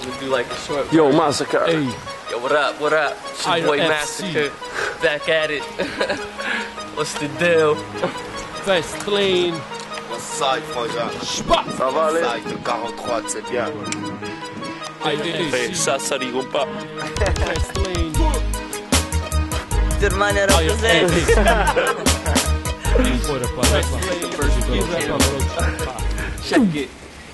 and do like a short. Yo, Massacre. Hey. Yo, what up? What up? It's your boy I.R.F.C. Massacre. Back at it. What's the deal? Veste clean. What's side, frangin? Ça va aller? Side de 43, c'est bien. Hey, ça rigole pas. Veste clean. Germania represents. Check it.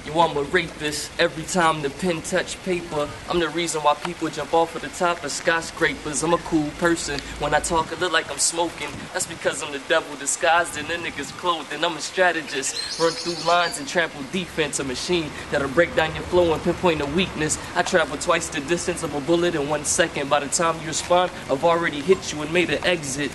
Yo, I'm a rapist. Every time the pen touch paper, I'm the reason why people jump off of the top of skyscrapers. I'm a cool person. When I talk, I look like I'm smoking. That's because I'm the devil disguised in a nigga's clothing. I'm a strategist. Run through lines and trample defense. A machine that'll break down your flow and pinpoint a weakness. I travel twice the distance of a bullet in 1 second. By the time you respond, I've already hit you and made an exit.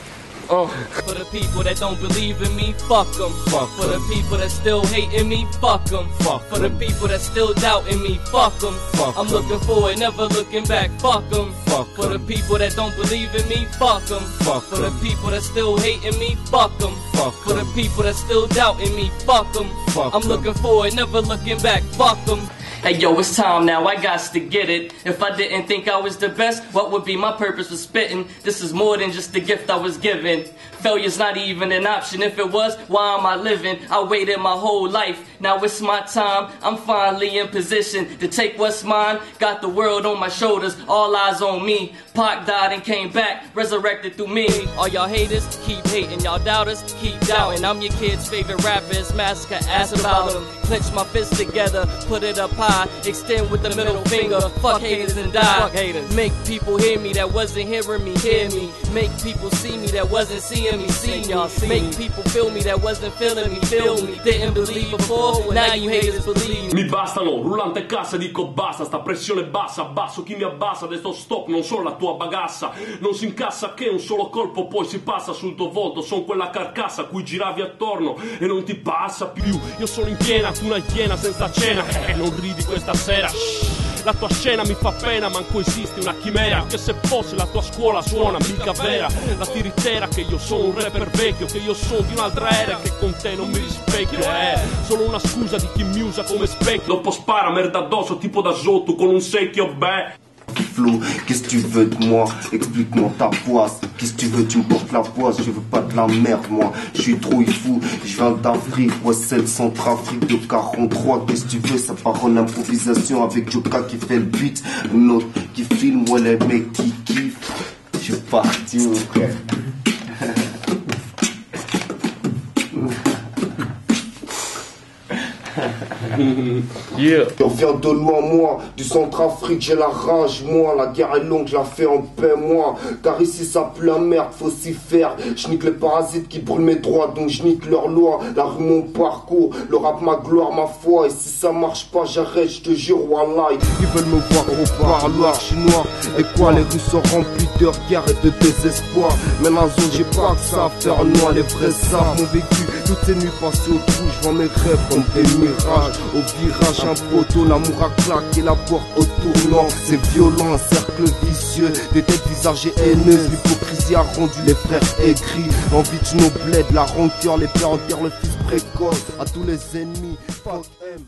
For the people that don't believe in me, fuck them. For the people that still hating me, fuck them. For the people that still doubting me, fuck them. I'm looking forward, never looking back, fuck them. For the people that don't believe in me, fuck them. For the people that still hating me, fuck them. For the people that still doubting me, fuck them. I'm looking forward, never looking back, fuck them. Hey yo, it's time now, I gots to get it. If I didn't think I was the best, what would be my purpose for spitting? This is more than just the gift I was given. Failure's not even an option. If it was, why am I living? I waited my whole life, now it's my time. I'm finally in position to take what's mine. Got the world on my shoulders, all eyes on me. Pac died and came back, resurrected through me. All y'all haters, keep hating. Y'all doubters, keep doubting. I'm your kid's favorite rapper, it's Massacre, ask about him. Clench my fists together, put it up high. Extend with the middle finger, fuck haters and die. Fuck haters. Make people hear me that wasn't hearing me, hear me. Make people see me that wasn't seeing me, see me. Make people feel me that wasn't feeling me, feel me. Didn't believe before, now you haters believe. Mi bastano, rullante cassa, dico basta, sta pressione bassa, basso chi mi abbassa, adesso stop, non sono la tua bagassa. Non si incassa che un solo colpo poi si passa sul tuo volto, son quella carcassa a cui giravi attorno e non ti passa più. Io sono in piena, tu una iena senza cena, non ridi questa sera. La tua scena mi fa pena, manco esiste una chimera. Che se fosse la tua scuola suona mica vera. La tiritera che io sono un rapper vecchio, che io sono di un'altra era, che con te non mi rispecchio. È solo una scusa di chi mi usa come specchio. Dopo spara merda addosso tipo da sotto con un secchio, beh. Flo, qu'est-ce que tu veux de moi? Explique-moi ta poisse. Qu'est-ce que tu veux? Tu me portes la poisse. Je veux pas de la merde, moi. Je suis Druifu, je viens d'Afrique. West Centrafrique de 43. Qu'est-ce que tu veux? Ça part en improvisation avec Giocca qui fait le beat. Un autre qui filme, ouais, les mecs qui kiffent. Je suis parti, mon frère. Yeah. On vient de loin, moi, du Centrafrique, j'ai la rage, moi, la guerre est longue, je la fais en paix, moi, car ici ça pue la merde, faut s'y faire, je nique les parasites qui brûlent mes droits, donc je nique leurs lois, la rue mon parcours, le rap ma gloire, ma foi, et si ça marche pas, j'arrête, je te jure, wallah, ils veulent me voir au parloir chinois, et quoi, les rues sont remplies de guerre et de désespoir, mais la zone, j'ai pas que ça à faire, loin, les vrais savent, mon vécu, toutes ces nuits passées au trou, je vois mes rêves comme des mirages, au virage, un poteau, l'amour a claqué la porte au tournant. C'est violent, un cercle vicieux, des têtes visagées haineuses. L'hypocrisie a rendu les frères aigris. Envie de nos bleds, la rancœur, les pères enterrent le fils précoce. À tous les ennemis, fuck M.